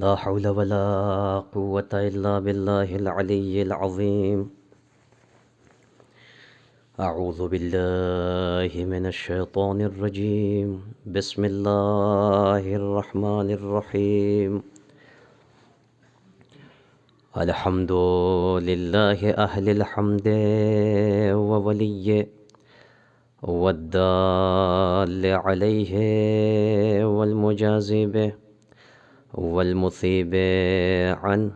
لا حول ولا قوة إلا بالله العلي العظيم. أعوذ بالله من الشيطان الرجيم. بسم الله الرحمن الرحيم. الحمد لله أهل الحمد وولي والدال عليه والمجازي به والمثيب عنه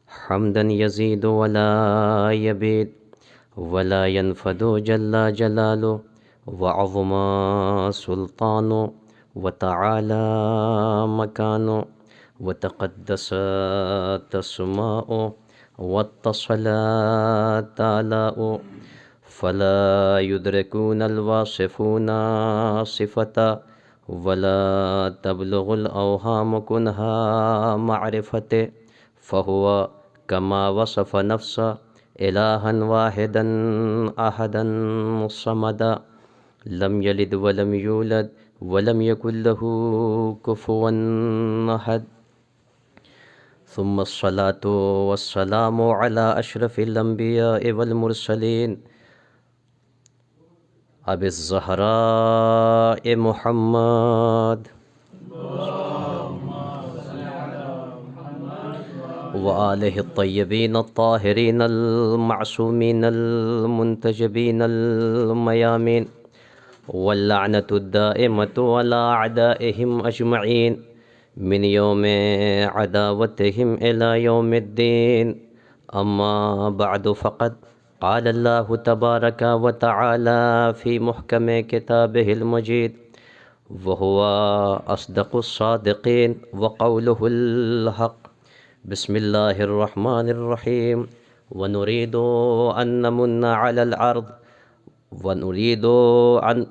حمدا يزيد ولا يبيد ولا ينفد جل جلاله وعظم سلطانه وتعالى مكانه وتقدست أسماؤه واتصلت آلاؤه فلا يدركون الواصفون صفته ولا تبلغ الأوهام كنها معرفته فهو كما وصف نفسه إلها واحدا أحدا صمدا لم يلد ولم يولد ولم يكن له كفوا أحد. ثم الصلاة والسلام على أشرف الأنبياء والمرسلين أبي الزهراء محمد وآله الطيبين الطاهرين المعصومين المنتجبين الميامين واللعنة الدائمة على أعدائهم أجمعين من يوم عداوتهم إلى يوم الدين. أما بعد فقد قال الله تبارك وتعالى في محكم كتابه المجيد وهو أصدق الصادقين وقوله الحق. بسم الله الرحمن الرحيم. ونريد أن نمن على الأرض ونريد أن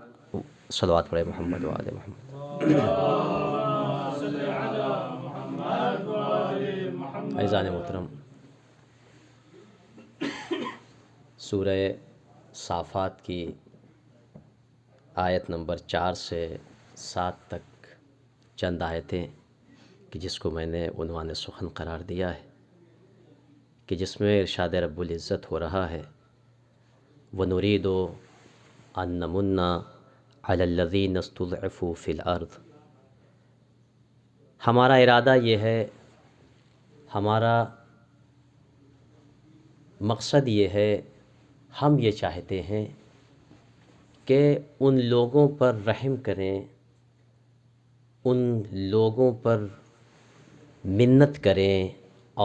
صلوات پر محمد وآل محمد. عزیزان محترم، سورہ صافات کی آیت نمبر 4 سے 7 تک چند آیتیں کہ جس کو میں نے عنوان سخن قرار دیا ہے، کہ جس میں ارشاد رب العزت ہو رہا ہے وَنُرِيدُ أَن نَّمُنَّ عَلَى الَّذِينَ اسْتُضْعِفُوا فِي الْأَرْضِ. ہمارا ارادہ یہ ہے، ہمارا مقصد یہ ہے، ہم یہ چاہتے ہیں کہ ان لوگوں پر رحم کریں، ان لوگوں پر منت کریں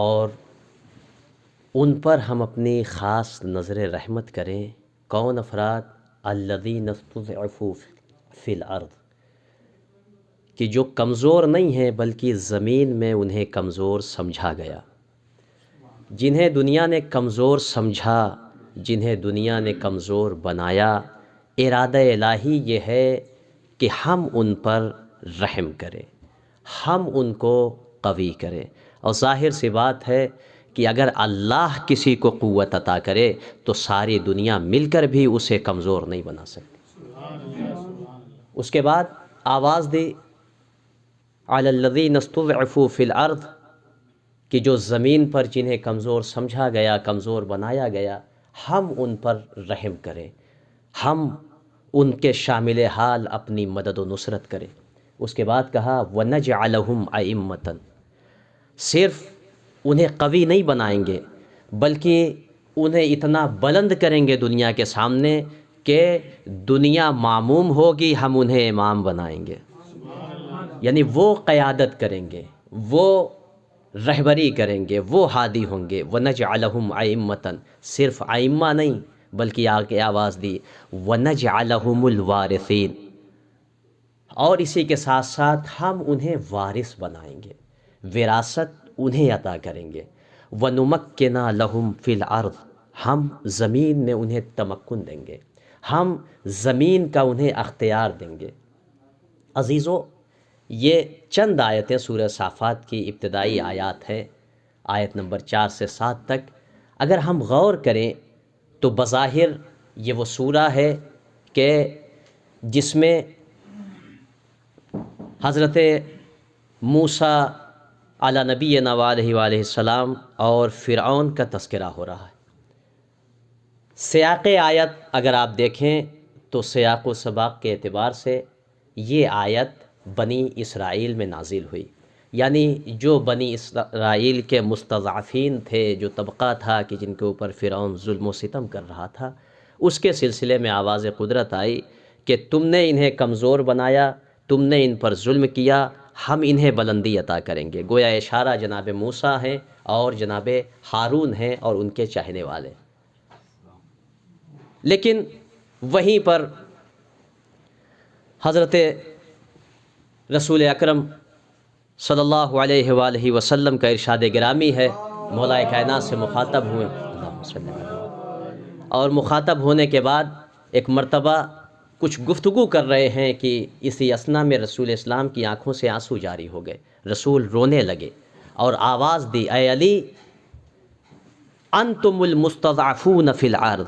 اور ان پر ہم اپنی خاص نظر رحمت کریں. کون افراد؟ الذین استضعفوا فی الارض، کہ جو کمزور نہیں ہیں بلکہ زمین میں انہیں کمزور سمجھا گیا. جنہیں دنیا نے کمزور سمجھا، جنہیں دنیا نے کمزور بنایا، ارادہ الہی یہ ہے کہ ہم ان پر رحم کریں، ہم ان کو قوی کریں. اور ظاہر سی بات ہے کہ اگر اللہ کسی کو قوت عطا کرے تو ساری دنیا مل کر بھی اسے کمزور نہیں بنا سکتی. اس کے بعد آواز دی علی الذین استضعفوا فی الارض، کہ جو زمین پر جنہیں کمزور سمجھا گیا، کمزور بنایا گیا، ہم ان پر رحم کریں، ہم ان کے شامل حال اپنی مدد و نصرت کریں. اس کے بعد کہا وَنَجْعَلَهُمْ أَئِمَّةً، صرف انہیں قوی نہیں بنائیں گے بلکہ انہیں اتنا بلند کریں گے دنیا کے سامنے کہ دنیا معموم ہوگی، ہم انہیں امام بنائیں گے. یعنی وہ قیادت کریں گے، وہ رہبری کریں گے، وہ ہادی ہوں گے. وَنَجْعَلَهُمْ أَئِمَّةً، صرف ائمہ نہیں بلکہ آگے آواز دی وَنَجْعَلَهُمُ الْوَارِثِينَ، اور اسی کے ساتھ ساتھ ہم انہیں وارث بنائیں گے، وراثت انہیں عطا کریں گے. وَنُمَكِّنَ لَهُمْ فِي الْأَرْضِ، ہم زمین میں انہیں تمکن دیں گے، ہم زمین کا انہیں اختیار دیں گے. عزیزو، یہ چند آیتیں سورہ صافات کی ابتدائی آیات ہے، آیت نمبر 4 سے 7 تک. اگر ہم غور کریں تو بظاہر یہ وہ سورہ ہے کہ جس میں حضرت موسیٰ علی نبینا علیہ وآلہ السلام اور فرعون کا تذکرہ ہو رہا ہے۔ سیاق آیت اگر آپ دیکھیں تو سیاق و سباق کے اعتبار سے یہ آیت بنی اسرائیل میں نازل ہوئی، یعنی جو بنی اسرائیل کے مستضعفین تھے، جو طبقہ تھا کہ جن کے اوپر فرعون ظلم و ستم کر رہا تھا، اس کے سلسلے میں آواز قدرت آئی کہ تم نے انہیں کمزور بنایا، تم نے ان پر ظلم کیا، ہم انہیں بلندی عطا کریں گے۔ گویا اشارہ جناب موسیٰ ہیں اور جناب ہارون ہیں اور ان کے چاہنے والے۔ لیکن وہیں پر حضرت رسول اکرم صلی اللہ علیہ وآلہ وسلم کا ارشاد گرامی ہے، مولا کائنات سے مخاطب ہوئے اللہم صلی اللہ علیہ وسلم، اور مخاطب ہونے کے بعد ایک مرتبہ کچھ گفتگو کر رہے ہیں کہ اسی اثنا میں رسول اسلام کی آنکھوں سے آنسو جاری ہو گئے، رسول رونے لگے اور آواز دی، اے علی انتم المستضعفون فی الارض،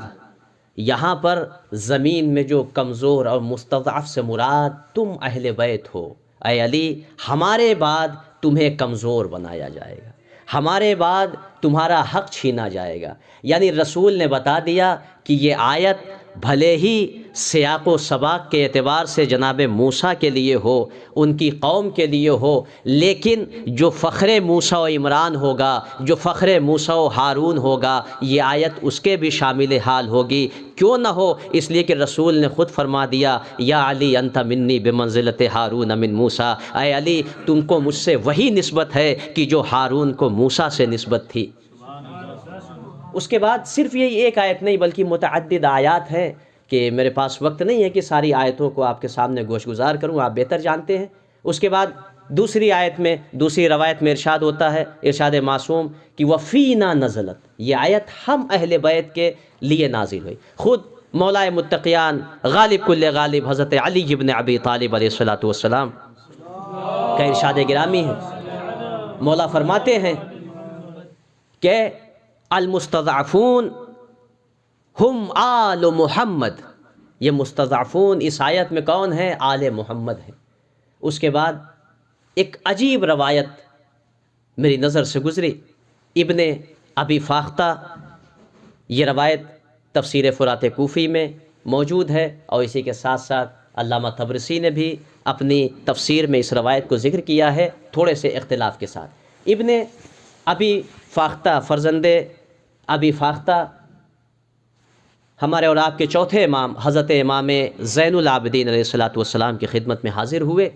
یہاں پر زمین میں جو کمزور اور مستضعف سے مراد تم اہل بیت ہو، اے علی ہمارے بعد تمہیں کمزور بنایا جائے گا، ہمارے بعد تمہارا حق چھینا جائے گا۔ یعنی رسول نے بتا دیا کہ یہ آیت بھلے ہی سیاق و سباق کے اعتبار سے جناب موسیٰ کے لیے ہو، ان کی قوم کے لیے ہو، لیکن جو فخر موسیٰ و عمران ہوگا، جو فخر موسیٰ و ہارون ہوگا، یہ آیت اس کے بھی شامل حال ہوگی۔ کیوں نہ ہو؟ اس لیے کہ رسول نے خود فرما دیا، یا علی انت منی بمنزلت ہارون من موسیٰ، اے علی تم کو مجھ سے وہی نسبت ہے کہ جو ہارون کو موسیٰ سے نسبت تھی۔ اس کے بعد صرف یہ ایک آیت نہیں بلکہ متعدد آیات ہیں کہ میرے پاس وقت نہیں ہے کہ ساری آیتوں کو آپ کے سامنے گوش گزار کروں، آپ بہتر جانتے ہیں۔ اس کے بعد دوسری آیت میں، دوسری روایت میں ارشاد ہوتا ہے، ارشاد معصوم کہ وفینا نزلت، یہ آیت ہم اہل بیت کے لیے نازل ہوئی۔ خود مولا متقیان غالب کل غالب حضرت علی بن ابی طالب علیہ الصلوۃ والسلام کا ارشاد گرامی ہے، مولا فرماتے ہیں کہ المستضعفون ہم آل محمد، یہ مستضعفون اس آیت میں کون ہیں؟ آل محمد ہیں۔ اس کے بعد ایک عجیب روایت میری نظر سے گزری، ابن ابی فاختہ، یہ روایت تفسیر فرات کوفی میں موجود ہے، اور اسی کے ساتھ ساتھ علامہ طبرسی نے بھی اپنی تفسیر میں اس روایت کو ذکر کیا ہے، تھوڑے سے اختلاف کے ساتھ۔ ابن ابی فاختہ، فرزند ابی فاختہ، ہمارے اور آپ کے چوتھے امام حضرت امام زین العابدین علیہ الصلوۃ والسلام کی خدمت میں حاضر ہوئے،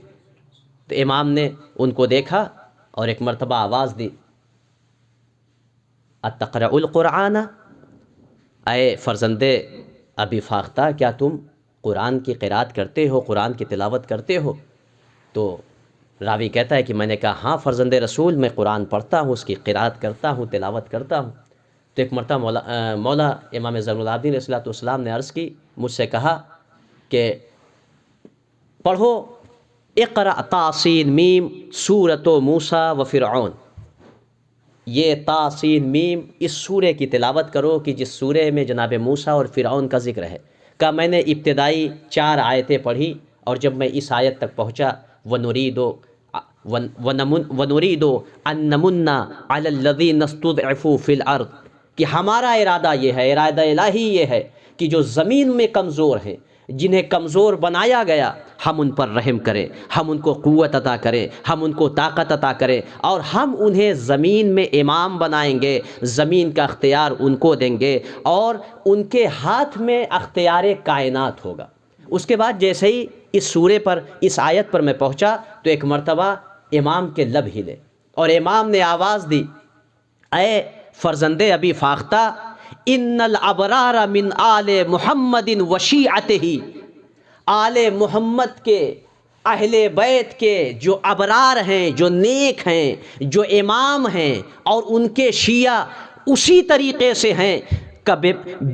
تو امام نے ان کو دیکھا اور ایک مرتبہ آواز دی، اتقرأ القرآن، اے فرزند ابی فاختہ کیا تم قرآن کی قرات کرتے ہو، قرآن کی تلاوت کرتے ہو؟ تو راوی کہتا ہے کہ میں نے کہا ہاں فرزند رسول، میں قرآن پڑھتا ہوں، اس کی قرات کرتا ہوں، تلاوت کرتا ہوں۔ تو ایک مرتبہ مولا امام زین العابدین علیہ السلام نے عرض کی، مجھ سے کہا کہ پڑھو اقرأ طاسین میم سورۃ موسیٰ و فرعون، یہ طاسین میم اس سورے کی تلاوت کرو کہ جس سورے میں جناب موسیٰ اور فرعون کا ذکر ہے۔ کہا میں نے ابتدائی 4 آیتیں پڑھی، اور جب میں اس آیت تک پہنچا وَنُرِيدُ أَن نَّمُنَّ عَلَى الَّذِينَ اسْتُضْعِفُوا فِي الْأَرْضِ، کہ ہمارا ارادہ یہ ہے، ارادہ الہی یہ ہے کہ جو زمین میں کمزور ہیں، جنہیں کمزور بنایا گیا، ہم ان پر رحم کریں، ہم ان کو قوت عطا کریں، ہم ان کو طاقت عطا کریں، اور ہم انہیں زمین میں امام بنائیں گے، زمین کا اختیار ان کو دیں گے، اور ان کے ہاتھ میں اختیار کائنات ہوگا۔ اس کے بعد جیسے ہی اس سورے پر، اس آیت پر میں پہنچا تو ایک مرتبہ امام کے لب ہلے اور امام نے آواز دی، اے فرزند ابی فاختہ ان الابرار من آل محمد و شیعتہ، آل محمد کے، اہل بیت کے جو ابرار ہیں، جو نیک ہیں، جو امام ہیں، اور ان کے شیعہ اسی طریقے سے ہیں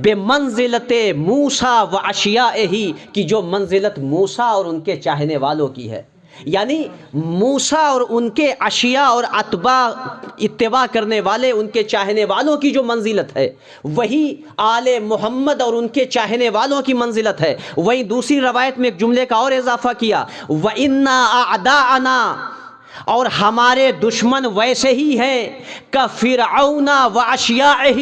بے منزلت موسیٰ و اشیائہ، کی جو منزلت موسیٰ اور ان کے چاہنے والوں کی ہے، یعنی موسیٰ اور ان کے اشیاء اور اتباع کرنے والے ان کے چاہنے والوں کی جو منزلت ہے، وہی آل محمد اور ان کے چاہنے والوں کی منزلت ہے۔ وہیں دوسری روایت میں ایک جملے کا اور اضافہ کیا، وَإِنَّا أَعْدَاءَنَا اور ہمارے دشمن ویسے ہی ہیں کفرعون و اشیاعہ،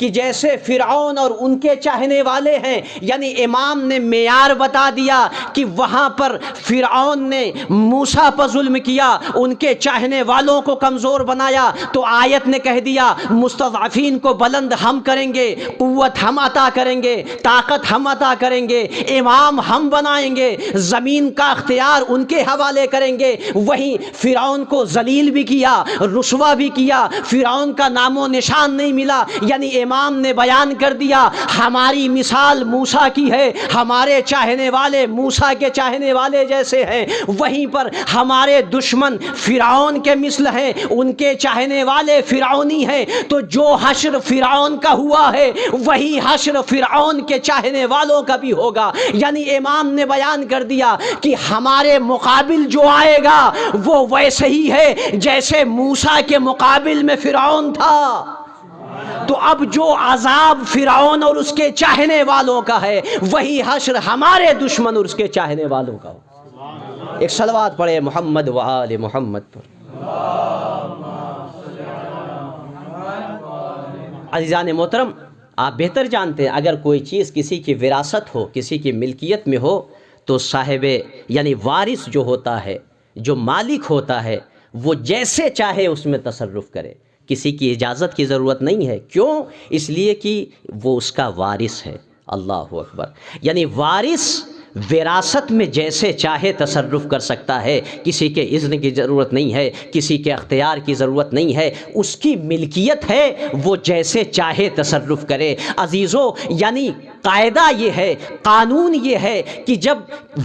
کہ جیسے فرعون اور ان کے چاہنے والے ہیں. یعنی امام نے معیار بتا دیا کہ وہاں پر فرعون نے موسیٰ پر ظلم کیا، ان کے چاہنے والوں کو کمزور بنایا، تو آیت نے کہہ دیا مستضعفین کو بلند ہم کریں گے، قوت ہم عطا کریں گے، طاقت ہم عطا کریں گے، امام ہم بنائیں گے، زمین کا اختیار ان کے حوالے کریں گے. وہیں فرعون کو ذلیل بھی کیا، رسوا بھی کیا، فرعون کا نام و نشان نہیں ملا. یعنی امام نے بیان کر دیا ہماری مثال موسیٰ کی ہے، ہمارے چاہنے والے موسیٰ کے چاہنے والے جیسے ہیں. وہیں پر ہمارے دشمن فرعون کے مثل ہیں، ان کے چاہنے والے فرعونی ہیں. تو جو حشر فرعون کا ہوا ہے وہی حشر فرعون کے چاہنے والوں کا بھی ہوگا. یعنی امام نے بیان کر دیا کہ ہمارے مقابل جو آئے گا وہ ویسے ہی ہے جیسے موسیٰ کے مقابل میں فرعون تھا. تو اب جو عذاب فرعون اور اس کے چاہنے والوں کا ہے وہی حشر ہمارے دشمن اور اس کے چاہنے والوں کا ہو. ایک صلوات پڑھے محمد و آل محمد پر. عزیزان محترم، آپ بہتر جانتے ہیں اگر کوئی چیز کسی کی وراثت ہو، کسی کی ملکیت میں ہو، تو صاحب یعنی وارث جو ہوتا ہے، جو مالک ہوتا ہے، وہ جیسے چاہے اس میں تصرف کرے، کسی کی اجازت کی ضرورت نہیں ہے. کیوں؟ اس لیے کہ وہ اس کا وارث ہے. اللہ اکبر. یعنی وارث وراثت میں جیسے چاہے تصرف کر سکتا ہے، کسی کے اذن کی ضرورت نہیں ہے، کسی کے اختیار کی ضرورت نہیں ہے، اس کی ملکیت ہے، وہ جیسے چاہے تصرف کرے. عزیزو، یعنی قاعدہ یہ ہے، قانون یہ ہے کہ جب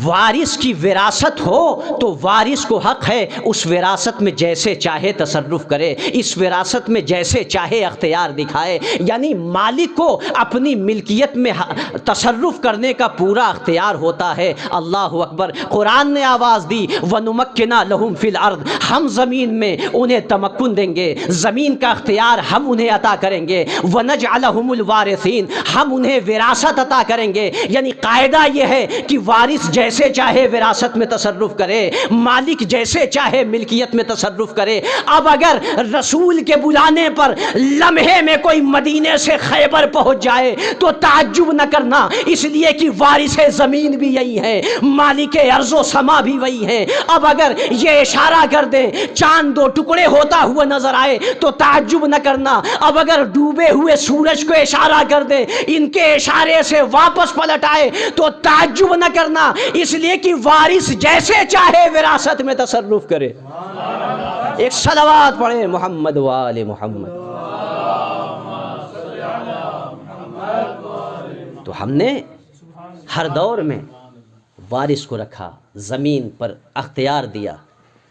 وارث کی وراثت ہو تو وارث کو حق ہے اس وراثت میں جیسے چاہے تصرف کرے، اس وراثت میں جیسے چاہے اختیار دکھائے. یعنی مالک کو اپنی ملکیت میں تصرف کرنے کا پورا اختیار ہوتا ہے. اللہ اکبر. قرآن نے آواز دی وَنُمَكِّنَ لَهُمْ فِي الْأَرْضِ، ہم زمین میں انہیں تمکن دیں گے، زمین کا اختیار ہم انہیں عطا کریں گے. وَنَجْعَلَهُمُ الْوَارِثِينَ، ہم انہیں وراثت عطا کریں گے. یعنی قاعدہ یہ ہے کہ وارث جیسے چاہے وراثت میں تصرف کرے، مالک جیسے چاہے ملکیت میں تصرف کرے. اب اگر رسول کے بلانے پر لمحے میں کوئی مدینے سے خیبر پہنچ جائے تو تعجب نہ کرنا، اس لیے کہ وارث زمین بھی یہی ہے، مالک ارض و سما بھی وہی ہے. اب اگر یہ اشارہ کر دیں چاند دو ٹکڑے ہوتا ہوا نظر آئے تو تعجب نہ کرنا. اب اگر ڈوبے ہوئے سورج کو اشارہ کر دیں، ان کے اشارے سے واپس پلٹ آئے تو تعجب نہ کرنا، اس لیے کہ وارث جیسے چاہے وراثت میں تصرف کرے. ایک صلوات پڑھے محمد و آل محمد. تو ہم نے ہر دور میں وارث کو رکھا، زمین پر اختیار دیا.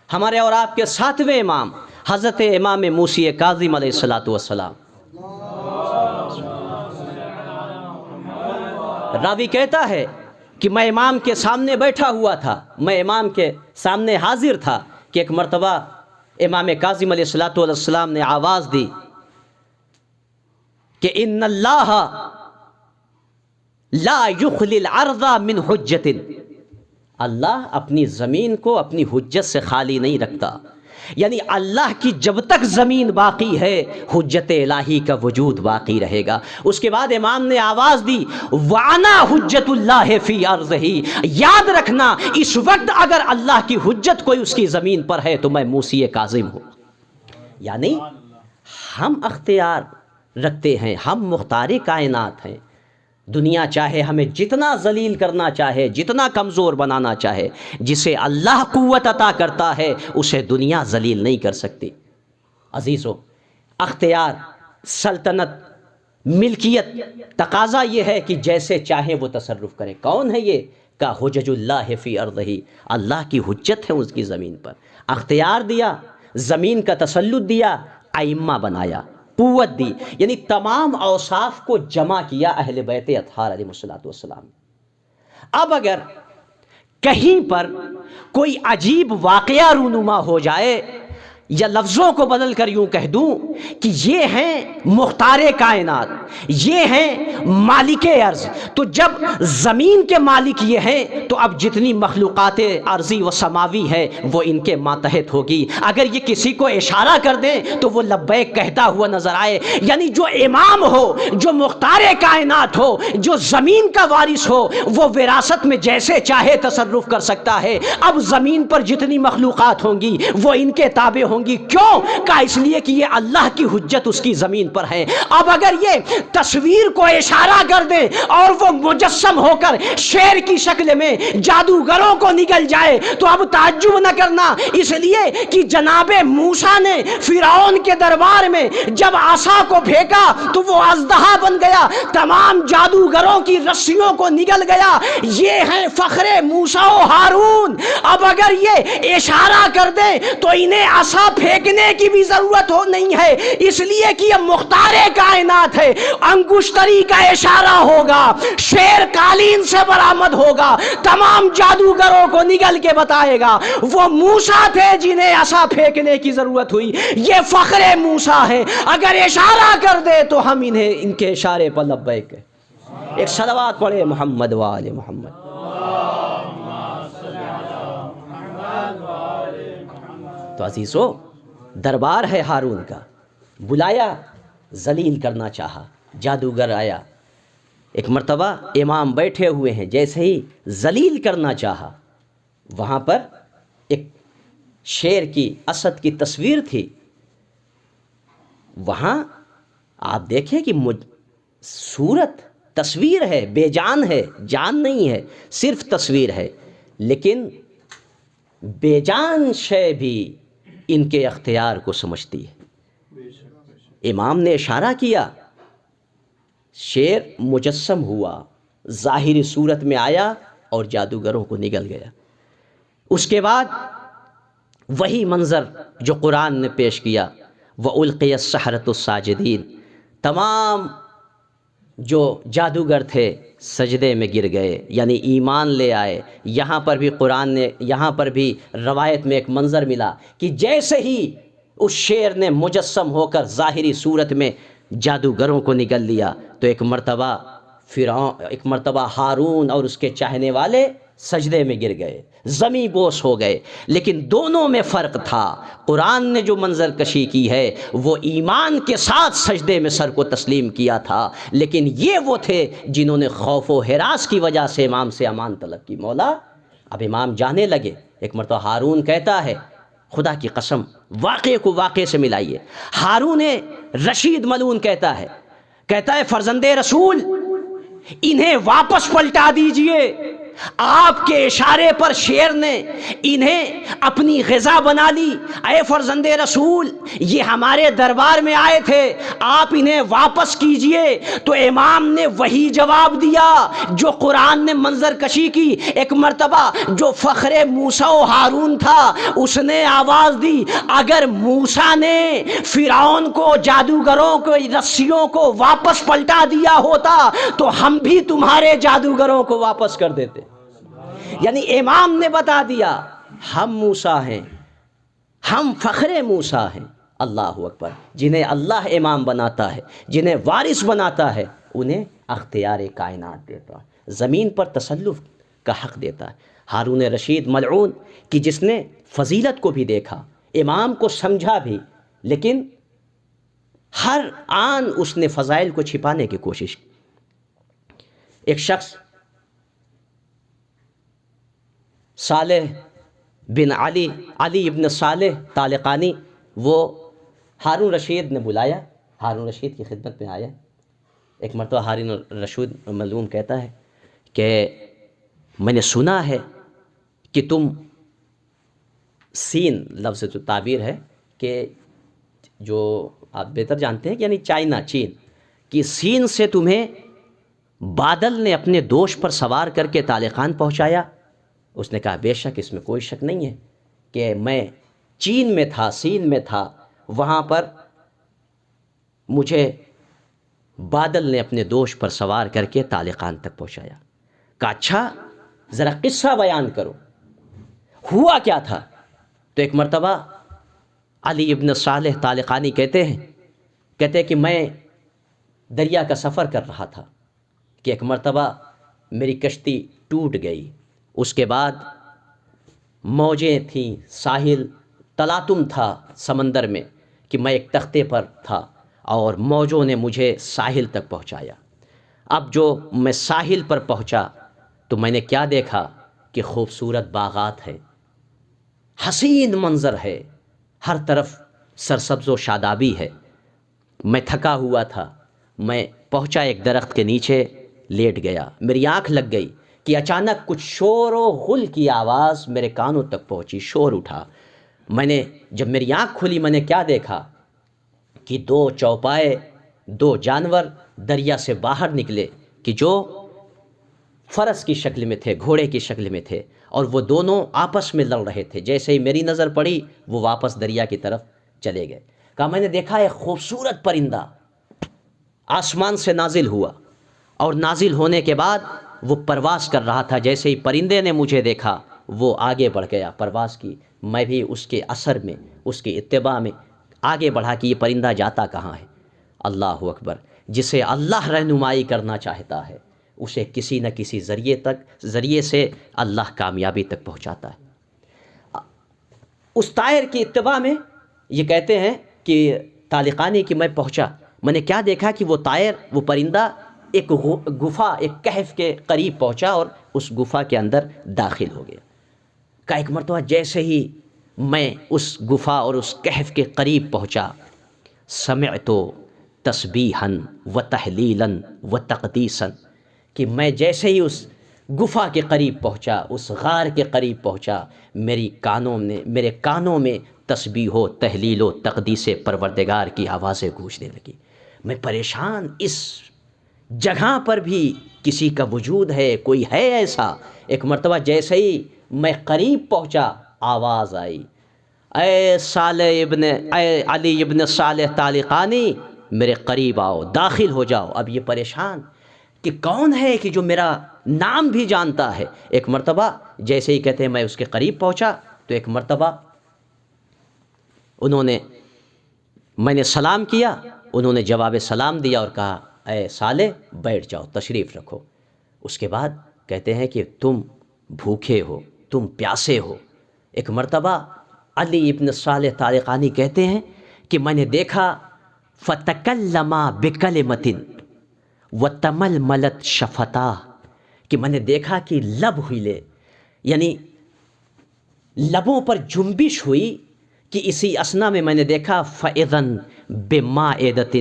ہمارے اور آپ کے 7ویں امام حضرت امام موسی کاظم علیہ الصلوۃ والسلام، راوی کہتا ہے کہ میں امام کے سامنے بیٹھا ہوا تھا، میں امام کے سامنے حاضر تھا کہ ایک مرتبہ امام کاظم علیہ الصلوۃ والسلام نے آواز دی کہ ان اللہ لا یخلی الارض من حجت، اللہ اپنی زمین کو اپنی حجت سے خالی نہیں رکھتا. یعنی اللہ کی جب تک زمین باقی ہے حجت الہی کا وجود باقی رہے گا. اس کے بعد امام نے آواز دی وانا حجت اللہ فی ارضہ، یاد رکھنا اس وقت اگر اللہ کی حجت کوئی اس کی زمین پر ہے تو میں موسی کاظم ہوں. یعنی ہم اختیار رکھتے ہیں، ہم مختار کائنات ہیں. دنیا چاہے ہمیں جتنا ذلیل کرنا چاہے، جتنا کمزور بنانا چاہے، جسے اللہ قوت عطا کرتا ہے اسے دنیا ذلیل نہیں کر سکتی. عزیزو، اختیار، سلطنت، ملکیت، تقاضا یہ ہے کہ جیسے چاہیں وہ تصرف کریں. کون ہے یہ؟ کا حجج اللہ فی ارضہ، اللہ کی حجت ہے اس کی زمین پر. اختیار دیا، زمین کا تسلط دیا، ائمہ بنایا، قوت دی. یعنی تمام اوصاف کو جمع کیا اہل بیت اطہار علیہ السلام. اب اگر کہیں پر کوئی عجیب واقعہ رونما ہو جائے یا لفظوں کو بدل کر یوں کہہ دوں کہ یہ ہیں مختار کائنات، یہ ہیں مالک ارض. تو جب زمین کے مالک یہ ہیں تو اب جتنی مخلوقات ارضی و سماوی ہے وہ ان کے ماتحت ہوگی. اگر یہ کسی کو اشارہ کر دیں تو وہ لبیک کہتا ہوا نظر آئے. یعنی جو امام ہو، جو مختار کائنات ہو، جو زمین کا وارث ہو، وہ وراثت میں جیسے چاہے تصرف کر سکتا ہے. اب زمین پر جتنی مخلوقات ہوں گی وہ ان کے تابع ہوں گی. کیوں؟ کہ اس لیے کہ یہ اللہ کی حجت اس کی زمین پر ہے. اب اگر یہ تصویر کو اشارہ کر دیں اور وہ مجسم ہو کر شیر کی شکل میں جادوگروں کو نگل جائے تو اب تعجب نہ کرنا، اس لیے کہ جناب موسیٰ نے فرعون کے دربار میں جب عصا کو پھینکا تو وہ اژدہا بن گیا، تمام جادوگروں کی رسیوں کو نگل گیا. یہ ہیں فخر موسیٰ و ہارون. اب اگر یہ اشارہ کر دیں تو انہیں عصا پھینکنے کی بھی ضرورت نہیں ہے، اس لیے کہ یہ مختار کائنات ہے. انگشتری کا اشارہ ہوگا، شیر قالین سے برآمد ہوگا، تمام جادوگروں کو نگل کے بتائے گا وہ موسیٰ تھے جنہیں عصا پھینکنے کی ضرورت ہوئی. یہ فخر موسیٰ ہے. اگر اشارہ کر دے تو ہم انہیں ان کے اشارے پر لبیک. ایک صلوات پڑھے محمد و آل محمد. تو عزیزو، دربار ہے ہارون کا، بلایا، ذلیل کرنا چاہا، جادوگر آیا. ایک مرتبہ امام بیٹھے ہوئے ہیں، جیسے ہی ذلیل کرنا چاہا، وہاں پر ایک شیر کی، اسد کی تصویر تھی. وہاں آپ دیکھیں کہ صورت تصویر ہے، بے جان ہے، جان نہیں ہے، صرف تصویر ہے. لیکن بے جان شے بھی ان کے اختیار کو سمجھتی ہے. امام نے اشارہ کیا، شیر مجسم ہوا، ظاہری صورت میں آیا اور جادوگروں کو نگل گیا. اس کے بعد وہی منظر جو قرآن نے پیش کیا، وَأُلْقِيَ السَّحَرَةُ السَّاجِدِينَ، تمام جو جادوگر تھے سجدے میں گر گئے، یعنی ایمان لے آئے. یہاں پر بھی قرآن نے، یہاں پر بھی روایت میں ایک منظر ملا کہ جیسے ہی اس شیر نے مجسم ہو کر ظاہری صورت میں جادوگروں کو نگل لیا تو ایک مرتبہ ہارون اور اس کے چاہنے والے سجدے میں گر گئے، زمیں بوس ہو گئے. لیکن دونوں میں فرق تھا. قرآن نے جو منظر کشی کی ہے وہ ایمان کے ساتھ سجدے میں سر کو تسلیم کیا تھا، لیکن یہ وہ تھے جنہوں نے خوف و ہراس کی وجہ سے امام سے امان طلب کی. مولا، اب امام جانے لگے. ایک مرتبہ ہارون کہتا ہے، خدا کی قسم واقعے کو واقعے سے ملائیے. ہارون رشید ملعون کہتا ہے فرزند رسول، انہیں واپس پلٹا دیجئے. آپ کے اشارے پر شیر نے انہیں اپنی غذا بنا لی. اے فرزند رسول، یہ ہمارے دربار میں آئے تھے، آپ انہیں واپس کیجئے. تو امام نے وہی جواب دیا جو قرآن نے منظر کشی کی. ایک مرتبہ جو فخر موسیٰ و ہارون تھا اس نے آواز دی، اگر موسیٰ نے فرعون کو، جادوگروں کو، رسیوں کو واپس پلٹا دیا ہوتا تو ہم بھی تمہارے جادوگروں کو واپس کر دیتے. یعنی امام نے بتا دیا ہم موسیٰ ہیں، ہم فخر موسیٰ ہیں. اللہ اکبر. جنہیں اللہ امام بناتا ہے، جنہیں وارث بناتا ہے، انہیں اختیار کائنات دیتا ہے، زمین پر تسلط کا حق دیتا ہے. ہارون رشید ملعون کہ جس نے فضیلت کو بھی دیکھا، امام کو سمجھا بھی، لیکن ہر آن اس نے فضائل کو چھپانے کی کوشش کی. ایک شخص صالح بن علی ابن صالح طالقانی، وہ ہارون رشید نے بلایا، ہارون رشید کی خدمت میں آیا. ایک مرتبہ ہارون رشید ملعون کہتا ہے کہ میں نے سنا ہے کہ تم، سین لفظ جو تعبیر ہے کہ جو آپ بہتر جانتے ہیں کہ یعنی چائنا، چین کی سین سے تمہیں بادل نے اپنے دوش پر سوار کر کے طالقان پہنچایا. اس نے کہا بے شک، اس میں کوئی شک نہیں ہے کہ میں چین میں تھا، سین میں تھا، وہاں پر مجھے بادل نے اپنے دوش پر سوار کر کے طالقان تک پہنچایا. کہا اچھا ذرا قصہ بیان کرو، ہوا کیا تھا؟ تو ایک مرتبہ علی ابن صالح طالقانی کہتے ہیں کہ میں دریا کا سفر کر رہا تھا کہ ایک مرتبہ میری کشتی ٹوٹ گئی. اس کے بعد موجیں تھیں، ساحل تلاطم تھا سمندر میں کہ میں ایک تختے پر تھا اور موجوں نے مجھے ساحل تک پہنچایا. اب جو میں ساحل پر پہنچا تو میں نے کیا دیکھا کہ خوبصورت باغات ہیں، حسین منظر ہے، ہر طرف سرسبز و شادابی ہے. میں تھکا ہوا تھا، میں پہنچا ایک درخت کے نیچے لیٹ گیا. میری آنکھ لگ گئی کہ اچانک کچھ شور و غل کی آواز میرے کانوں تک پہنچی، شور اٹھا. میں نے جب میری آنکھ کھلی میں نے کیا دیکھا کہ دو چوپائے، دو جانور دریا سے باہر نکلے کہ جو فرس کی شکل میں تھے، گھوڑے کی شکل میں تھے، اور وہ دونوں آپس میں لڑ رہے تھے. جیسے ہی میری نظر پڑی وہ واپس دریا کی طرف چلے گئے. کہا میں نے دیکھا ایک خوبصورت پرندہ آسمان سے نازل ہوا اور نازل ہونے کے بعد وہ پرواز کر رہا تھا. جیسے ہی پرندے نے مجھے دیکھا وہ آگے بڑھ گیا پرواز کی. میں بھی اس کے اثر میں، اس کے اتباع میں آگے بڑھا کہ یہ پرندہ جاتا کہاں ہے. اللہ اکبر. جسے اللہ رہنمائی کرنا چاہتا ہے اسے کسی نہ کسی ذریعے سے اللہ کامیابی تک پہنچاتا ہے. اس طائر کی اتباع میں یہ کہتے ہیں کہ طالقانی کہ میں پہنچا، میں نے کیا دیکھا کہ وہ طائر، وہ پرندہ ایک گفا، ایک کہف کے قریب پہنچا اور اس گفا کے اندر داخل ہو گیا. کہ ایک مرتبہ جیسے ہی میں اس گفا اور اس کہف کے قریب پہنچا، سمعت تسبیحا و تہلیلا و تقدیسا، کہ میں جیسے ہی اس گفا کے قریب پہنچا، اس غار کے قریب پہنچا، میرے کانوں میں تسبیح و تہلیل و تقدیس پروردگار کی آوازیں گونجنے لگی. میں پریشان، اس جگہ پر بھی کسی کا وجود ہے، کوئی ہے ایسا. ایک مرتبہ جیسے ہی میں قریب پہنچا آواز آئی، اے علی ابن صالح طالقانی، میرے قریب آؤ، داخل ہو جاؤ. اب یہ پریشان کہ کون ہے کہ جو میرا نام بھی جانتا ہے. ایک مرتبہ جیسے ہی کہتے ہیں میں اس کے قریب پہنچا تو ایک مرتبہ میں نے سلام کیا، انہوں نے جواب سلام دیا اور کہا اے صالح بیٹھ جاؤ، تشریف رکھو. اس کے بعد کہتے ہیں کہ تم بھوکے ہو، تم پیاسے ہو. ایک مرتبہ علی ابن صالح طالقانی کہتے ہیں کہ میں نے دیکھا فَتَكَلَّمَا بِكَلِمَةٍ وَتَمَلْمَلَتْ شَفَتَاهُ، کہ میں نے دیکھا کہ لب ہلے، یعنی لبوں پر جنبش ہوئی. کہ اسی اثنا میں نے دیکھا فَإِذًا بِمَائِدَةٍ،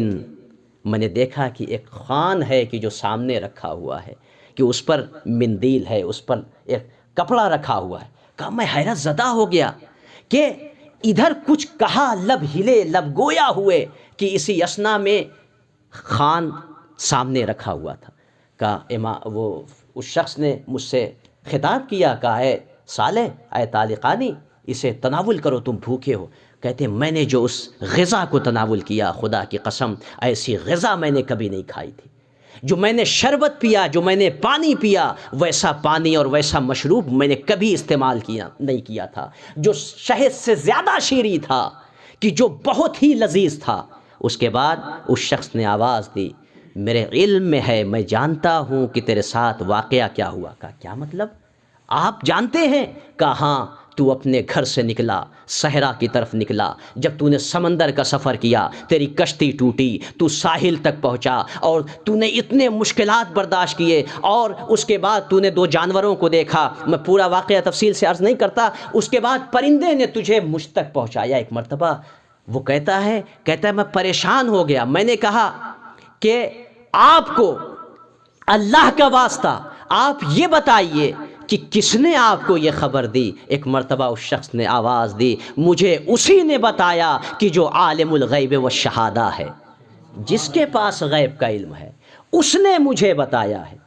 میں نے دیکھا کہ ایک خوان ہے کہ جو سامنے رکھا ہوا ہے، کہ اس پر مندیل ہے، اس پر ایک کپڑا رکھا ہوا ہے. کہا میں حیرت زدہ ہو گیا کہ ادھر کچھ کہا، لب ہلے، لب گویا ہوئے، کہ اسی اثنا میں خوان سامنے رکھا ہوا تھا. کہا وہ اس شخص نے مجھ سے خطاب کیا، کہا اے صالح، اے طالقانی، اسے تناول کرو، تم بھوکے ہو. کہتے ہیں میں نے جو اس غذا کو تناول کیا، خدا کی قسم ایسی غذا میں نے کبھی نہیں کھائی تھی. جو میں نے شربت پیا، جو میں نے پانی پیا، ویسا پانی اور ویسا مشروب میں نے کبھی استعمال نہیں کیا تھا. جو شہد سے زیادہ شیریں تھا، کہ جو بہت ہی لذیذ تھا. اس کے بعد اس شخص نے آواز دی، میرے علم میں ہے، میں جانتا ہوں کہ تیرے ساتھ واقعہ کیا ہوا. کہا کیا مطلب، آپ جانتے ہیں؟ کہا ہاں، تو اپنے گھر سے نکلا، صحرا کی طرف نکلا، جب تو نے سمندر کا سفر کیا، تیری کشتی ٹوٹی، تو ساحل تک پہنچا اور تو نے اتنے مشکلات برداشت کیے، اور اس کے بعد تو نے دو جانوروں کو دیکھا. میں پورا واقعہ تفصیل سے عرض نہیں کرتا. اس کے بعد پرندے نے تجھے مجھ تک پہنچایا. ایک مرتبہ وہ کہتا ہے میں پریشان ہو گیا. میں نے کہا کہ آپ کو اللہ کا واسطہ آپ یہ بتائیے کہ کس نے آپ کو یہ خبر دی. ایک مرتبہ اس شخص نے آواز دی، مجھے اسی نے بتایا کہ جو عالم الغیب والشہادہ ہے، جس کے پاس غیب کا علم ہے، اس نے مجھے بتایا ہے.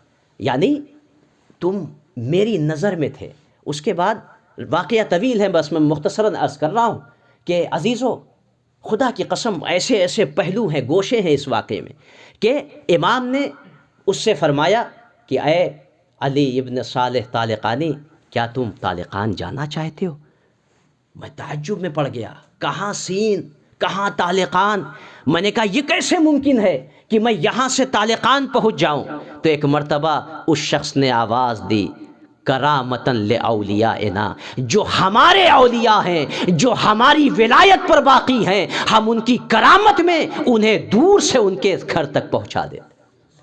یعنی تم میری نظر میں تھے. اس کے بعد واقعہ طویل ہے، بس میں مختصراً عرض کر رہا ہوں کہ عزیزو، خدا کی قسم ایسے ایسے پہلو ہیں، گوشے ہیں اس واقعے میں، کہ امام نے اس سے فرمایا کہ اے علی ابن صالح طالقانی، کیا تم طالقان جانا چاہتے ہو؟ میں تعجب میں پڑ گیا. کہاں سین، کہاں طالقان؟ میں نے کہا یہ کیسے ممکن ہے کہ میں یہاں سے طالقان پہنچ جاؤں؟ تو ایک مرتبہ اس شخص نے آواز دی، کرامتن لأولیائنا، جو ہمارے اولیاء ہیں، جو ہماری ولایت پر باقی ہیں، ہم ان کی کرامت میں انہیں دور سے ان کے گھر تک پہنچا دیں۔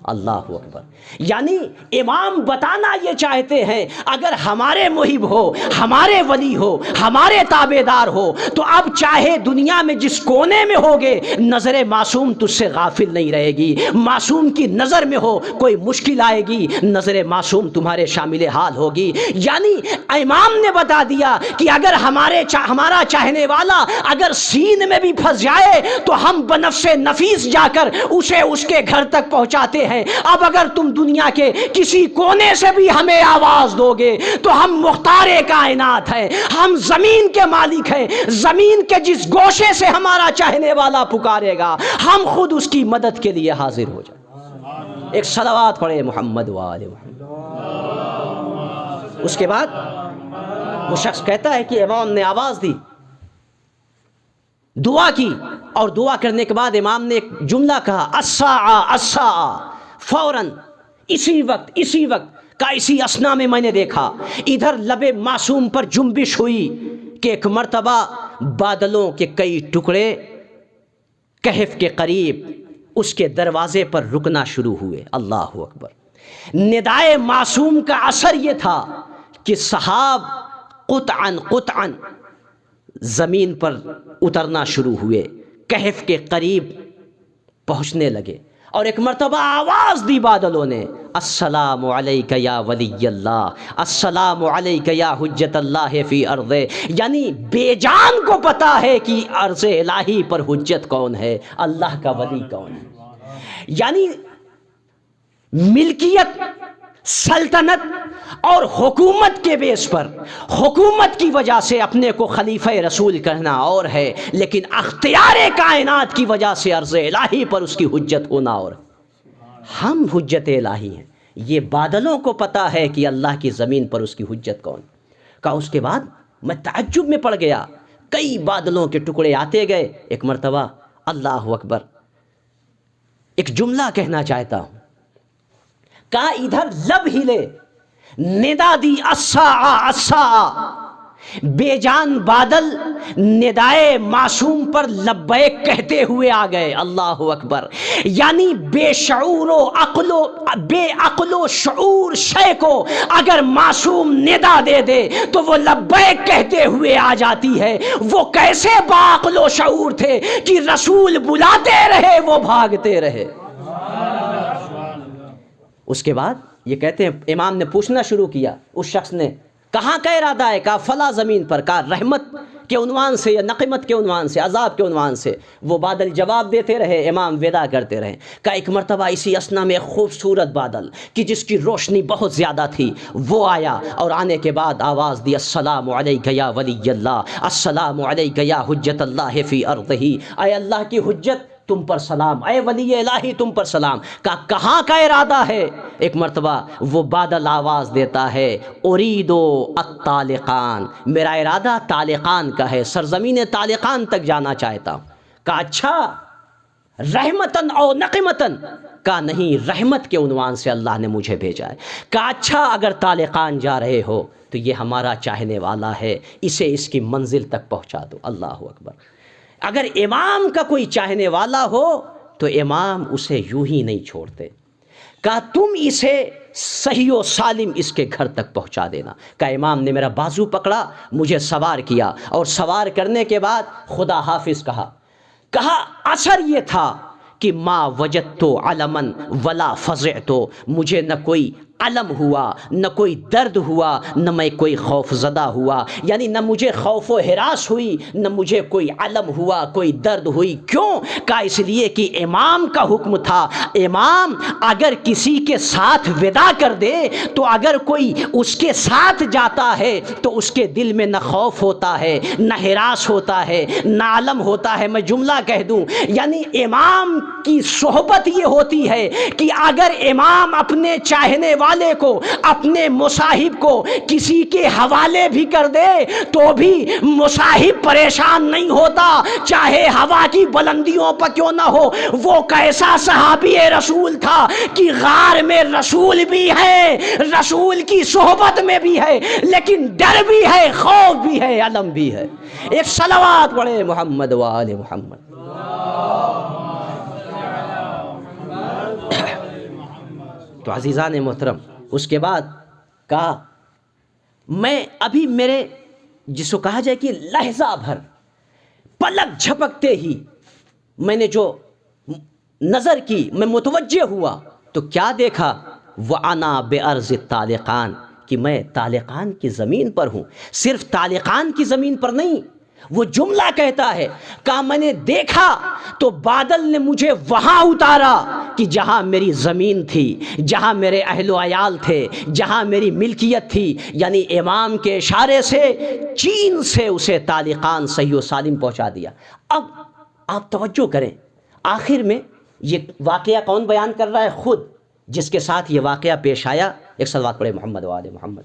اللہ اکبر۔ یعنی امام بتانا یہ چاہتے ہیں اگر ہمارے محب ہو، ہمارے ولی ہو، ہمارے تابع دار ہو، تو اب چاہے دنیا میں جس کونے میں ہوگے، نظر معصوم تجھ سے غافل نہیں رہے گی۔ معصوم کی نظر میں ہو کوئی مشکل آئے گی، نظر معصوم تمہارے شامل حال ہوگی۔ یعنی امام نے بتا دیا کہ اگر ہمارا چاہنے والا اگر سین میں بھی پھنس جائے تو ہم بنفس نفیس جا کر اسے اس کے گھر تک پہنچاتے ہیں۔ اب اگر تم دنیا کے کسی کونے سے بھی ہمیں آواز دو گے تو ہم مختار کائنات ہیں، ہم زمین کے مالک ہیں، زمین کے جس گوشے سے ہمارا چاہنے والا پکارے گا ہم خود اس کی مدد کے لیے حاضر ہو جائیں۔ ایک صلوات پڑھے محمد وآل محمد۔ اس کے بعد وہ شخص کہتا ہے کہ امام نے آواز دی، دعا کی، اور دعا کرنے کے بعد امام نے ایک جملہ کہا، الساعہ الساعہ، فوراً اسی وقت کا اسی اسنا میں نے دیکھا ادھر لب معصوم پر جنبش ہوئی کہ ایک مرتبہ بادلوں کے کئی ٹکڑے کہف کے قریب اس کے دروازے پر رکنا شروع ہوئے۔ اللہ اکبر۔ ندائے معصوم کا اثر یہ تھا کہ سحاب قطعاً زمین پر اترنا شروع ہوئے، کہف کے قریب پہنچنے لگے، اور ایک مرتبہ آواز دی بادلوں نے، السلام علیک یا ولی اللہ، السلام علیک یا حجت اللہ فی ارض۔ یعنی بے جان کو پتا ہے کہ ارض الہی پر حجت کون ہے، اللہ کا ولی کون ہے۔ یعنی ملکیت، سلطنت اور حکومت کے بیس پر، حکومت کی وجہ سے اپنے کو خلیفہ رسول کہنا اور ہے، لیکن اختیار کائنات کی وجہ سے عرض الہی پر اس کی حجت ہونا اور ہم حجت الہی ہیں۔ یہ بادلوں کو پتا ہے کہ اللہ کی زمین پر اس کی حجت کون کا۔ اس کے بعد میں تعجب میں پڑ گیا، کئی بادلوں کے ٹکڑے آتے گئے۔ ایک مرتبہ اللہ اکبر ایک جملہ کہنا چاہتا ہوں، کہا ادھر لب ہلے، ندا دی الساعہ الساعہ، بے جان بادل ندائے معصوم پر لبیک کہتے ہوئے آ گئے۔ اللہ اکبر۔ یعنی بے شعور و بے عقل و شعور شے کو اگر معصوم ندا دے دے تو وہ لبیک کہتے ہوئے آ جاتی ہے۔ وہ کیسے باعقل و شعور تھے کہ رسول بلاتے رہے وہ بھاگتے رہے۔ اس کے بعد یہ کہتے ہیں امام نے پوچھنا شروع کیا، اس شخص نے، کہاں کا ارادہ ہے؟ کہا فلاں زمین پر۔ کہا رحمت کے عنوان سے یا نقمت کے عنوان سے، عذاب کے عنوان سے؟ وہ بادل جواب دیتے رہے، امام ودا کرتے رہے۔ کہا ایک مرتبہ اسی اسنا میں ایک خوبصورت بادل کہ جس کی روشنی بہت زیادہ تھی وہ آیا، اور آنے کے بعد آواز دی، السلام علیک یا ولی اللہ، السلام علیک یا حجت اللہ فی ارضہ۔ اے اللہ کی حجت تم پر سلام، اے ولی الہی تم پر سلام۔ کہاں کا ارادہ ہے؟ ایک مرتبہ وہ بادل آواز دیتا ہے، اریدو الطالقان، میرا ارادہ طالقان کا ہے، سرزمین طالقان تک جانا چاہتا ہوں۔ کہا اچھا رحمتن او نقمتن؟ کہا نہیں، رحمت کے عنوان سے اللہ نے مجھے بھیجا ہے۔ کہا اچھا اگر طالقان جا رہے ہو تو یہ ہمارا چاہنے والا ہے، اسے اس کی منزل تک پہنچا دو۔ اللہ اکبر۔ اگر امام کا کوئی چاہنے والا ہو تو امام اسے یوں ہی نہیں چھوڑتے۔ کہا تم اسے صحیح و سالم اس کے گھر تک پہنچا دینا۔ کہا امام نے میرا بازو پکڑا، مجھے سوار کیا، اور سوار کرنے کے بعد خدا حافظ کہا اثر یہ تھا کہ ما وجدت علمن ولا فزعت، مجھے نہ کوئی علم ہوا، نہ کوئی درد ہوا، نہ میں کوئی خوف زدہ ہوا۔ یعنی نہ مجھے خوف و ہراس ہوئی، نہ مجھے کوئی علم ہوا، کوئی درد ہوئی۔ کیوں؟ کہا اس لیے کہ امام کا حکم تھا، امام اگر کسی کے ساتھ ودا کر دے تو اگر کوئی اس کے ساتھ جاتا ہے تو اس کے دل میں نہ خوف ہوتا ہے، نہ ہراس ہوتا ہے، نہ علم ہوتا ہے۔ میں جملہ کہہ دوں، یعنی امام کی صحبت یہ ہوتی ہے کہ اگر امام اپنے چاہنے والے والے کو اپنے مصاحب کو کسی کے حوالے بھی کر دے تو بھی مصاحب پریشان نہیں ہوتا، چاہے ہوا کی بلندیوں پر کیوں نہ ہو۔ وہ کیسا صحابی رسول تھا کہ غار میں رسول بھی ہے، رسول کی صحبت میں بھی ہے، لیکن ڈر بھی ہے، خوف بھی ہے، علم بھی ہے۔ ایک صلوات پڑھے محمد و آل محمد۔ تو عزیزان محترم، اس کے بعد کہا میں ابھی میرے جس کو کہا جائے کہ لحظہ بھر پلک جھپکتے ہی میں نے جو نظر کی، میں متوجہ ہوا تو کیا دیکھا؟ وَأَنَا بِأَرْضِ الطَّالِقَانِ، کہ میں طالقان کی زمین پر ہوں۔ صرف طالقان کی زمین پر نہیں، وہ جملہ کہتا ہے کہ میں نے دیکھا تو بادل نے مجھے وہاں اتارا کہ جہاں میری زمین تھی، جہاں میرے اہل و عیال تھے، جہاں میری ملکیت تھی، یعنی امام کے اشارے سے چین سے اسے طالقان صحیح و سالم پہنچا دیا۔ اب آپ توجہ کریں، آخر میں یہ واقعہ کون بیان کر رہا ہے؟ خود جس کے ساتھ یہ واقعہ پیش آیا۔ ایک صلوات پڑھے محمد و آل محمد۔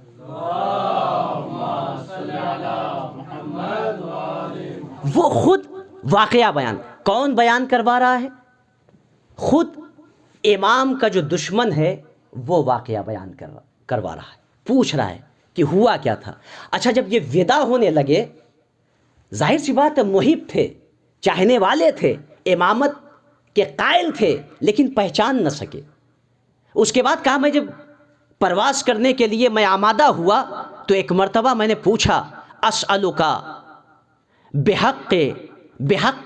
وہ خود واقعہ بیان، کون بیان کروا رہا ہے؟ خود امام کا جو دشمن ہے وہ واقعہ بیان کروا رہا ہے، پوچھ رہا ہے کہ ہوا کیا تھا۔ اچھا، جب یہ ودا ہونے لگے، ظاہر سی بات ہے محب تھے، چاہنے والے تھے، امامت کے قائل تھے، لیکن پہچان نہ سکے۔ اس کے بعد کہا میں جب پرواز کرنے کے لیے میں آمادہ ہوا تو ایک مرتبہ میں نے پوچھا اسألک بحق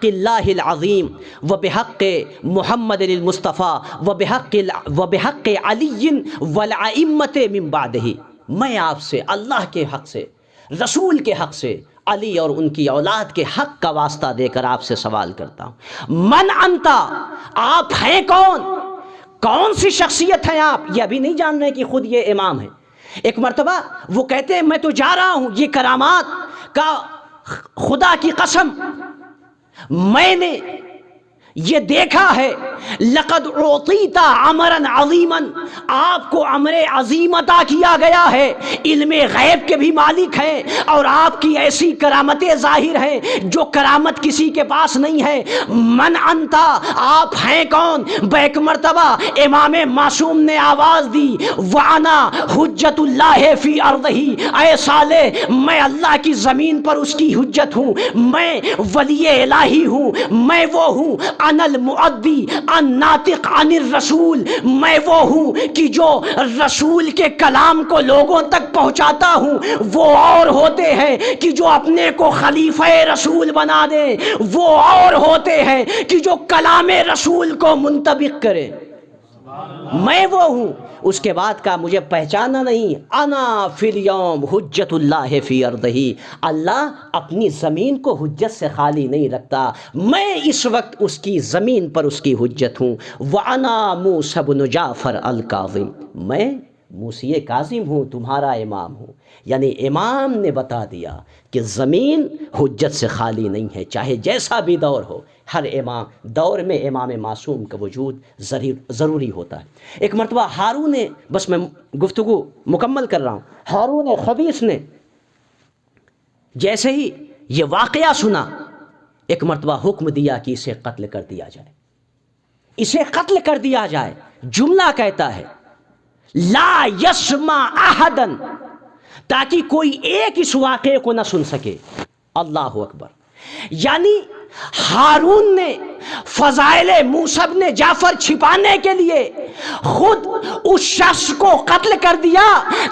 اللہ العظیم و بحق محمد المصطفیٰ و بحق علی والائمۃ من بعدہ، میں آپ سے اللہ کے حق سے، رسول کے حق سے، علی اور ان کی اولاد کے حق کا واسطہ دے کر آپ سے سوال کرتا ہوں، من انتا، آپ ہیں کون؟ کون سی شخصیت ہیں آپ؟ یہ ابھی نہیں جان رہے کہ خود یہ امام ہے۔ ایک مرتبہ وہ کہتے ہیں میں تو جا رہا ہوں، یہ کرامات کا خدا کی قسم میں نے یہ دیکھا ہے، لقد اعطیت امرا عظیما، آپ کو امر عظیم عطا کیا گیا ہے، علم غیب کے بھی مالک ہیں، اور آپ کی ایسی کرامتیں ظاہر ہیں جو کرامت کسی کے پاس نہیں ہے۔ من انتا، آپ ہیں کون؟ بیک مرتبہ امام معصوم نے آواز دی، وانا حجت اللہ فی ارضہ، اے صالح میں اللہ کی زمین پر اس کی حجت ہوں، میں ولی الہی ہوں، میں وہ ہوں انا المؤدی الناطق عن الرسول، میں وہ ہوں کہ جو رسول کے کلام کو لوگوں تک پہنچاتا ہوں۔ وہ اور ہوتے ہیں کہ جو اپنے کو خلیفہ رسول بنا دیں، وہ اور ہوتے ہیں کہ جو کلام رسول کو منطبق کریں، میں وہ ہوں۔ اس کے بعد کا مجھے پہچانا نہیں، انا فی الیوم حجت اللہ فی ارضہ، اللہ اپنی زمین کو حجت سے خالی نہیں رکھتا، میں اس وقت اس کی زمین پر اس کی حجت ہوں۔ وانا موسیٰ بن جعفر الکاظم، میں موسی کاظم ہوں، تمہارا امام ہوں۔ یعنی امام نے بتا دیا کہ زمین حجت سے خالی نہیں ہے، چاہے جیسا بھی دور ہو، ہر امام دور میں امام معصوم کا وجود ضروری ہوتا ہے۔ ایک مرتبہ ہارون نے، بس میں گفتگو مکمل کر رہا ہوں، ہارون خبیث نے جیسے ہی یہ واقعہ سنا، ایک مرتبہ حکم دیا کہ اسے قتل کر دیا جائے، اسے قتل کر دیا جائے۔ جملہ کہتا ہے لا یسمع احدا، تاکہ کوئی ایک اس واقعے کو نہ سن سکے۔ اللہ اکبر! یعنی ہارون نے فضائل موسیٰ بن جعفر چھپانے کے لیے خود اس شخص کو قتل کر دیا،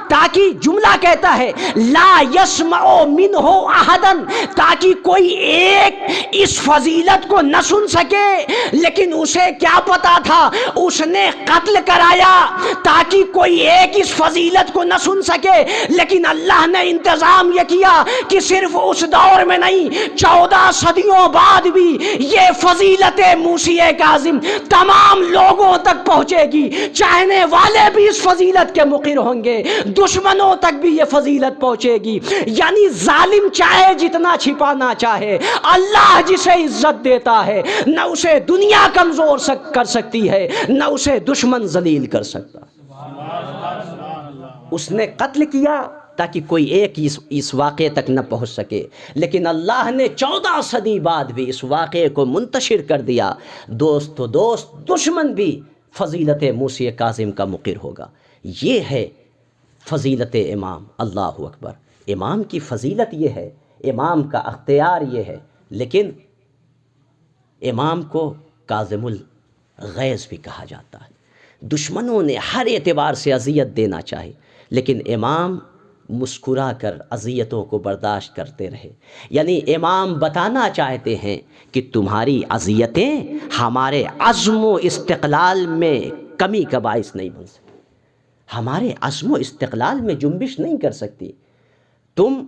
تاکہ جملہ کہتا ہے لا یسمع منہ احدا، تاکہ کوئی ایک اس فضیلت کو نہ سن سکے۔ لیکن اسے کیا پتا تھا، اس نے قتل کرایا تاکہ کوئی ایک اس فضیلت کو نہ سن سکے، لیکن اللہ نے انتظام یہ کیا کہ صرف اس دور میں نہیں، 14 صدیوں بعد بھی یہ فضیلت موسی کاظم تمام لوگوں تک پہنچے گی۔ چاہنے والے بھی اس فضیلت کے مقر ہوں گے، دشمنوں تک بھی یہ فضیلت پہنچے گی۔ یعنی ظالم چاہے جتنا چھپانا چاہے، اللہ جسے عزت دیتا ہے نہ اسے دنیا کمزور کر سکتی ہے، نہ اسے دشمن ذلیل کر سکتا۔ اس نے قتل کیا تاکہ کوئی ایک اس واقعے تک نہ پہنچ سکے، لیکن اللہ نے 14 صدی بعد بھی اس واقعے کو منتشر کر دیا۔ دوست تو دوست، دشمن بھی فضیلت موسی کاظم کا مقر ہوگا۔ یہ ہے فضیلت امام۔ اللہ اکبر۔ امام کی فضیلت یہ ہے، امام کا اختیار یہ ہے، لیکن امام کو کاظم الغیظ بھی کہا جاتا ہے۔ دشمنوں نے ہر اعتبار سے اذیت دینا چاہی، لیکن امام مسکرا کر اذیتوں کو برداشت کرتے رہے۔ یعنی امام بتانا چاہتے ہیں کہ تمہاری اذیتیں ہمارے عزم و استقلال میں کمی کا باعث نہیں بن سکتی، ہمارے عزم و استقلال میں جنبش نہیں کر سکتی۔ تم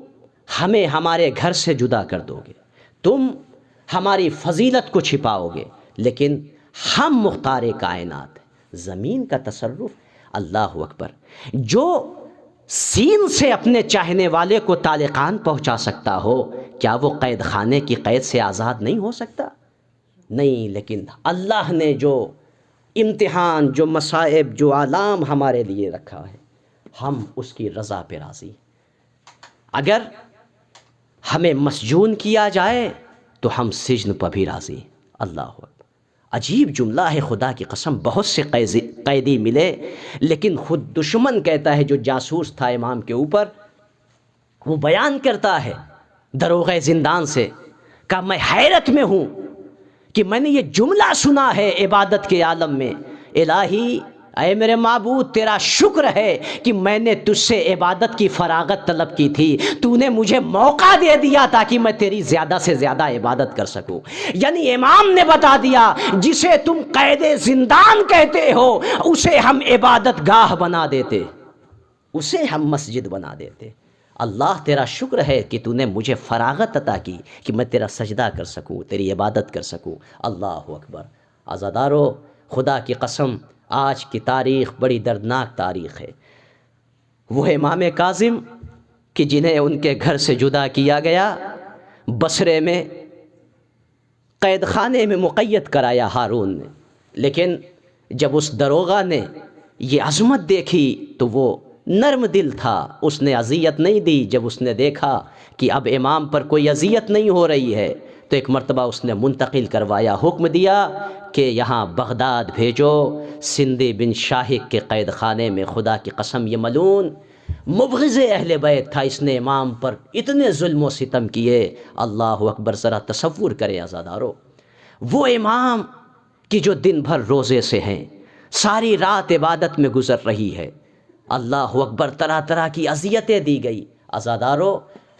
ہمیں ہمارے گھر سے جدا کر دو گے، تم ہماری فضیلت کو چھپاؤ گے، لیکن ہم مختار کائنات ہیں۔ زمین کا تصرف، اللہ اکبر، جو سین سے اپنے چاہنے والے کو طالقان پہنچا سکتا ہو، کیا وہ قید خانے کی قید سے آزاد نہیں ہو سکتا؟ نہیں، لیکن اللہ نے جو امتحان، جو مصائب، جو آلام ہمارے لیے رکھا ہے، ہم اس کی رضا پہ راضی ہیں۔ اگر ہمیں مسجون کیا جائے تو ہم سجن پر بھی راضی ہیں۔ اللہ اکبر۔ عجیب جملہ ہے، خدا کی قسم، بہت سے قیدی ملے، لیکن خود دشمن کہتا ہے، جو جاسوس تھا امام کے اوپر، وہ بیان کرتا ہے دروغہ زندان سے، کہ میں حیرت میں ہوں کہ میں نے یہ جملہ سنا ہے عبادت کے عالم میں، الہی اے میرے معبود، تیرا شکر ہے کہ میں نے تجھ سے عبادت کی فراغت طلب کی تھی، تو نے مجھے موقع دے دیا تاکہ میں تیری زیادہ سے زیادہ عبادت کر سکوں۔ یعنی امام نے بتا دیا، جسے تم قید زندان کہتے ہو، اسے ہم عبادت گاہ بنا دیتے، اسے ہم مسجد بنا دیتے۔ اللہ تیرا شکر ہے کہ تو نے مجھے فراغت عطا کی کہ میں تیرا سجدہ کر سکوں، تیری عبادت کر سکوں۔ اللہ اکبر۔ عزادارو، خدا کی قسم، آج کی تاریخ بڑی دردناک تاریخ ہے۔ وہ امام کاظم کہ جنہیں ان کے گھر سے جدا کیا گیا، بصرے میں قید خانے میں مقید کرایا ہارون نے، لیکن جب اس دروغہ نے یہ عظمت دیکھی تو وہ نرم دل تھا، اس نے اذیت نہیں دی۔ جب اس نے دیکھا کہ اب امام پر کوئی اذیت نہیں ہو رہی ہے تو ایک مرتبہ اس نے منتقل کروایا، حکم دیا کہ یہاں بغداد بھیجو سندھی بن شاہق کے قید خانے میں۔ خدا کی قسم، یہ ملعون مبغض اہل بیت تھا، اس نے امام پر اتنے ظلم و ستم کیے۔ اللہ اکبر۔ ذرا تصور کریں عزادارو، وہ امام کی جو دن بھر روزے سے ہیں، ساری رات عبادت میں گزر رہی ہے، اللہ اکبر، طرح طرح کی اذیتیں دی گئی عزادارو،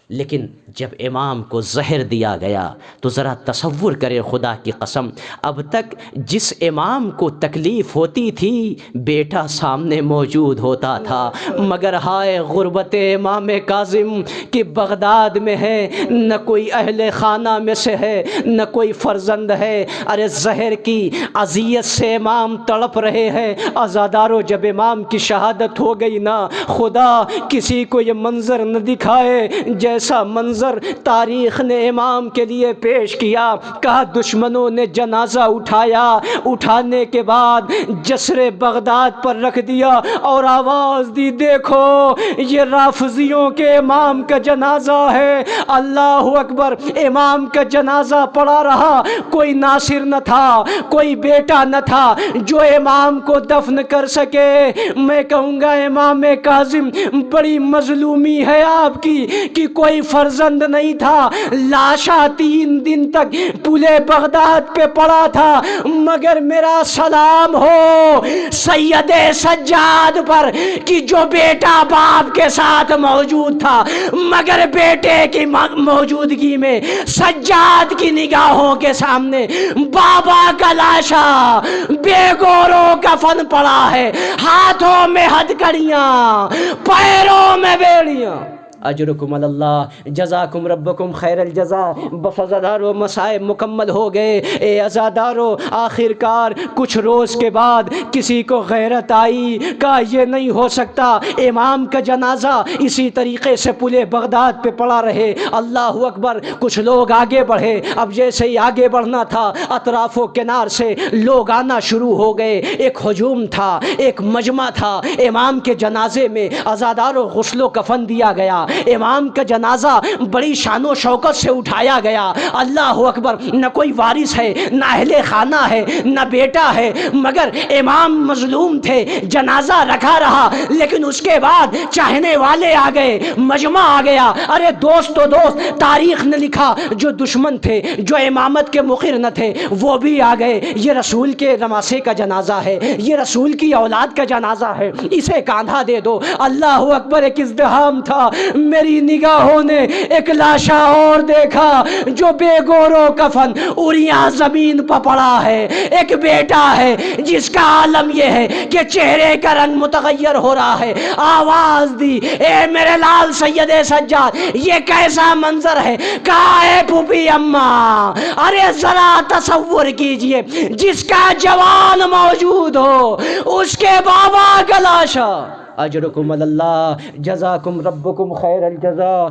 لیکن جب امام کو زہر دیا گیا تو ذرا تصور کرے، خدا کی قسم، اب تک جس امام کو تکلیف ہوتی تھی بیٹا سامنے موجود ہوتا تھا، مگر ہائے غربت امام کاظم کہ بغداد میں ہے، نہ کوئی اہل خانہ میں سے ہے، نہ کوئی فرزند ہے۔ ارے زہر کی اذیت سے امام تڑپ رہے ہیں۔ عزادارو، جب امام کی شہادت ہو گئی نا، خدا کسی کو یہ منظر نہ دکھائے جیسا منظر تاریخ نے امام کے لیے پیش کیا۔ کہا دشمنوں نے جنازہ اٹھایا، اٹھانے کے بعد جسر بغداد پر رکھ دیا اور آواز دی، دیکھو یہ رافضیوں کے امام کا جنازہ ہے۔ اللہ اکبر۔ امام کا جنازہ پڑا رہا، کوئی ناصر نہ تھا، کوئی بیٹا نہ تھا جو امام کو دفن کر سکے۔ میں کہوں گا امام کاظم بڑی مظلومی ہے آپ کی کہ کوئی فرزند نہیں تھا، لاشا 3 دن تک پلے بغداد پہ پڑا تھا، مگر میرا سلام ہو سید سجاد پر کہ جو بیٹا باپ کے ساتھ موجود تھا، مگر بیٹے کی موجودگی میں سجاد کی نگاہوں کے سامنے بابا کا لاشا بے گوروں کا فن پڑا ہے، ہاتھوں میں ہتھکڑیاں، پیروں میں بیڑیاں۔ اجرکم علی اللہ، جزاکم ربکم خیر الجزا۔ بس عزادارو مسائب مکمل ہو گئے۔ اے عزادارو آخر کار کچھ روز کے بعد کسی کو غیرت آئی، کہا یہ نہیں ہو سکتا امام کا جنازہ اسی طریقے سے پلے بغداد پہ پڑا رہے۔ اللہ اکبر، کچھ لوگ آگے بڑھے۔ اب جیسے ہی آگے بڑھنا تھا اطراف و کنار سے لوگ آنا شروع ہو گئے۔ ایک ہجوم تھا، ایک مجمع تھا۔ امام کے جنازے میں عزادارو غسل و کفن دیا گیا۔ امام کا جنازہ بڑی شان و شوکت سے اٹھایا گیا۔ اللہ اکبر، نہ کوئی وارث ہے، نہ اہل خانہ ہے، نہ بیٹا ہے، مگر امام مظلوم تھے، جنازہ رکھا رہا۔ لیکن اس کے بعد چاہنے والے آ گئے، مجمع آ گیا۔ ارے دوست تو دوست، تاریخ نے لکھا جو دشمن تھے، جو امامت کے مقر نہ تھے، وہ بھی آ گئے۔ یہ رسول کے نواسے کا جنازہ ہے، یہ رسول کی اولاد کا جنازہ ہے، اسے کاندھا دے دو۔ اللہ اکبر، ایک ازدحام تھا۔ میری نگاہوں نے ایک لاشا اور دیکھا جو بے گور و کفن اڑیاں زمین پر پڑا ہے۔ ایک بیٹا ہے جس کا عالم یہ ہے کہ چہرے کا رنگ متغیر ہو رہا ہے۔ آواز دی، اے میرے لال سید سجاد، یہ کیسا منظر ہے؟ کہا ہے پھوپھی اماں، ارے ذرا تصور کیجئے، جس کا جوان موجود ہو اس کے بابا کا لاشا۔ اجرکم علی اللہ، جزاکم ربکم خیر الجزا۔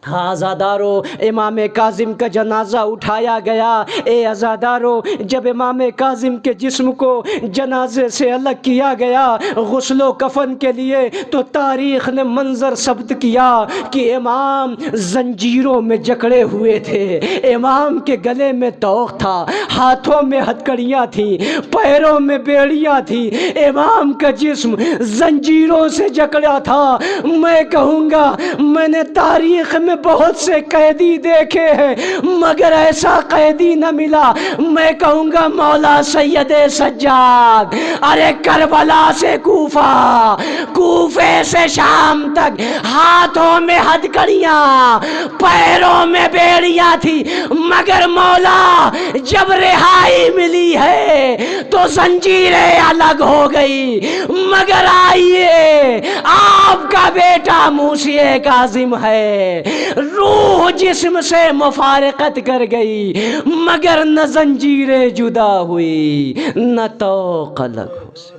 ہاں عزادارو، امام کاظم کا جنازہ اٹھایا گیا۔ اے عزادارو، جب امام کاظم کے جسم کو جنازے سے الگ کیا گیا غسل و کفن کے لیے، تو تاریخ نے منظر ثبت کیا کہ امام زنجیروں میں جکڑے ہوئے تھے۔ امام کے گلے میں طوق تھا، ہاتھوں میں ہتھکڑیاں تھیں، پیروں میں بیڑیاں تھیں۔ امام کا جسم زنجیروں سے جکڑا تھا۔ میں کہوں گا میں نے تاریخ میں بہت سے قیدی دیکھے ہیں مگر ایسا قیدی نہ ملا۔ میں کہوں گا مولا سید سجاد، ارے کربلا سے کوفہ، کوفے سے شام تک ہاتھوں میں ہتھکڑیاں، پیروں میں بیڑیاں تھی، مگر مولا جب رہائی ملی ہے تو زنجیریں الگ ہو گئی۔ مگر آئیے، آپ کا بیٹا موسی کاظم ہے، روح جسم سے مفارقت کر گئی، مگر نہ زنجیریں جدا ہوئی، نہ طوق الگ ہو سکی۔